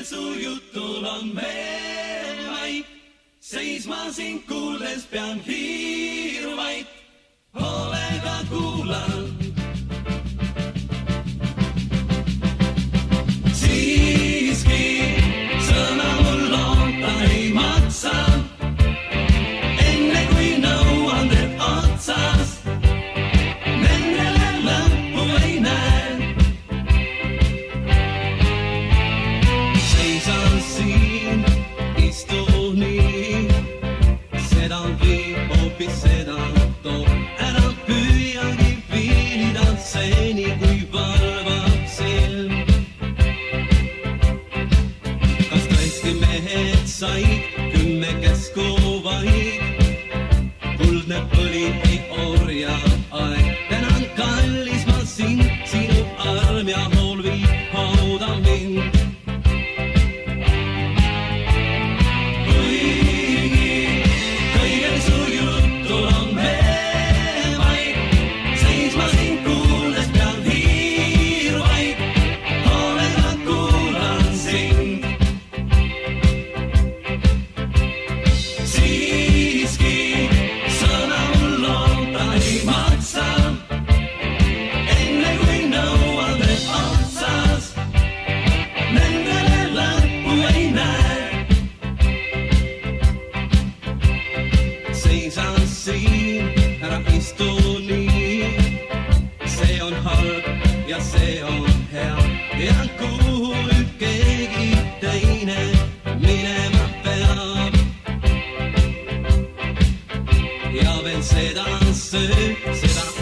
kõigel su jutul on veel vaid, seisma sind kuuldes pean hiirvaid, hoolega kuulan. Siiski sõna mul loota ei maksa, enne kui nõuanded otsas, nendele lõppu ei näe. Seisan siin, istun nii, seda viib hoopis seda toob, ära püüagi viilida seni, kui valvab silm. Kas tõesti mehed said 10 käsku vaid, kuldne põli ei orja aeg. Tänan kallis ma sind, sinu arm ja hool viib hauda mind. Seisan siin, ära istu nii, see on halb ja see on hea, ja kuhu nüüd keegi teine minema peab. Ja veel seda sööb, seda